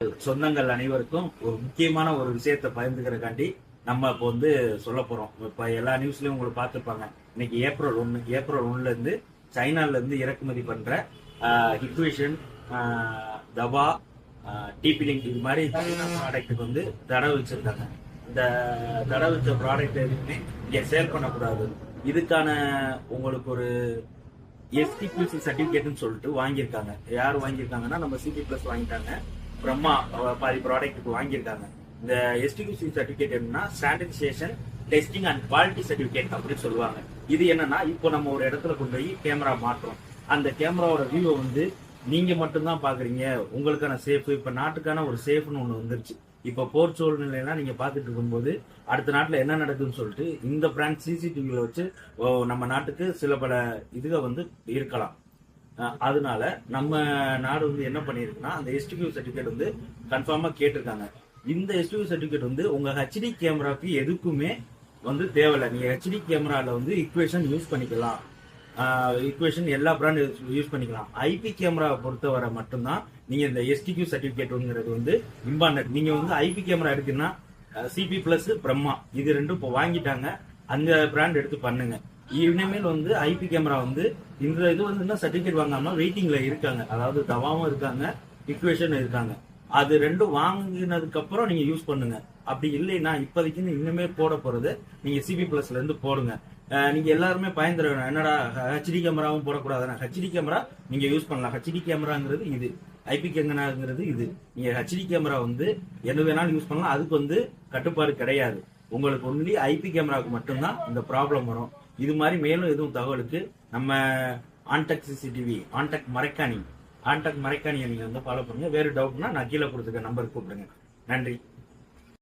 சொந்தங்கள் அனைவருக்கும் ஒரு முக்கியமான ஒரு விஷயத்தை பகிர்ந்துக்கிறக்காண்டி நம்ம இப்போ வந்து சொல்ல போறோம். இப்ப எல்லா நியூஸ்லயும் உங்களுக்கு பார்த்துருப்பாங்க. இன்னைக்கு ஏப்ரல் 1 இருந்து சைனால இருந்து இறக்குமதி பண்ற ஹிக்வேஷன், தவா, டிபிலிங்க் இது மாதிரி ப்ராடக்ட்டுக்கு வந்து தடை வச்சிருக்காங்க. இந்த தடை வச்ச ப்ராடக்ட் எதுவுமே இங்க சேல் பண்ணக்கூடாது. இதுக்கான உங்களுக்கு ஒரு எஸ்டிபிசி சர்டிபிகேட்னு சொல்லிட்டு வாங்கியிருக்காங்க. யார் வாங்கியிருக்காங்கன்னா நம்ம சிபி பிளஸ் வாங்கிட்டாங்க. பிரம்மா பாதி ப்ராடக்ட்டுக்கு வாங்கியிருக்காங்க. இந்த எஸ்டிபிசி சர்டிபிகேட் என்னன்னா standardisation testing and quality certificate அப்படின்னு சொல்லுவாங்க. இது என்னன்னா இப்போ நம்ம ஒரு இடத்துல கொண்டு போய் கேமரா மாட்டுறோம். அந்த கேமராவோட வியூவை வந்து நீங்க மட்டும்தான் பாக்குறீங்க. உங்களுக்கான சேஃப், இப்ப நாட்டுக்கான ஒரு சேஃப்னு ஒண்ணு வந்துருச்சு. இப்ப போர் சூழ்நிலையெல்லாம் நீங்க பாத்துட்டு இருக்கும்போது அடுத்த நாட்டுல என்ன நடக்குதுன்னு சொல்லிட்டு இந்த பிராண்ட் சிசிடிவில வச்சு நம்ம நாட்டுக்கு சில பல இதுக வந்து இருக்கலாம். அதனால நம்ம நாடு வந்து என்ன பண்ணிருக்குன்னா அந்த எஸ்டிகியூ சர்டிபிகேட் வந்து கன்ஃபார்மா கேட்டிருக்காங்க. இந்த எஸ்டிகியூ சர்டிபிகேட் வந்து உங்க ஹெச்டி கேமராக்கு எதுக்குமே வந்து தேவையில்லை. நீங்க ஹெச்டி கேமரால வந்து இக்குவேஷன் யூஸ் பண்ணிக்கலாம். இக்குவேஷன் எல்லா பிராண்ட் யூஸ் பண்ணிக்கலாம். ஐபி கேமராவை பொறுத்தவரை மட்டும்தான் நீங்க இந்த எஸ்டிகியூ சர்டிபிகேட்ங்கிறது வந்து இம்பார்ட்டன்ட். நீங்க வந்து ஐபி கேமரா எடுத்தீங்கன்னா சிபி பிளஸ் பிரம்மா இது ரெண்டும் இப்போ வாங்கிட்டாங்க. அந்த பிராண்ட் எடுத்து பண்ணுங்க. இனிமேல் வந்து ஐபி கேமரா வந்து இந்த இது வந்து சர்டிபிகேட் வாங்காம வெயிட்டிங்ல இருக்காங்க. அதாவது தவாவும் இருக்காங்க, இக்குவேஷன் இருக்காங்க. அது ரெண்டும் வாங்கினதுக்கு அப்புறம் நீங்க யூஸ் பண்ணுங்க. அப்படி இல்லைன்னா இப்போதைக்கு இனிமே போட போறது நீங்க சிபி பிளஸ்ல இருந்து போடுங்க. நீங்க எல்லாருமே பயந்துட வேணும். என்னடா ஹெச்டி கேமராவும் போடக்கூடாதுன்னா ஹெச்டி கேமரா நீங்க யூஸ் பண்ணலாம். ஹெச்டி கேமராங்கிறது இது, ஐபி கேமராங்கிறது இது. நீங்க ஹெச்டி கேமரா வந்து என்ன வேணாலும் யூஸ் பண்ணலாம். அதுக்கு வந்து கட்டுப்பாடு கிடையாது. உங்களுக்கு ஒன்லி ஐபி கேமராவுக்கு மட்டும்தான் இந்த ப்ராப்ளம் வரும். இது மாதிரி மேலும் எதுவும் தகவலுக்கு நம்ம ஆன்டெக் சிசிடிவி, ஆன்டெக் மரைக்காணியை நீங்க வந்து ஃபாலோ பண்ணுங்க. வேறு டவுட்னா நான் கீழே கொடுத்துருக்க நம்பருக்கு கூப்பிடுங்க. நன்றி.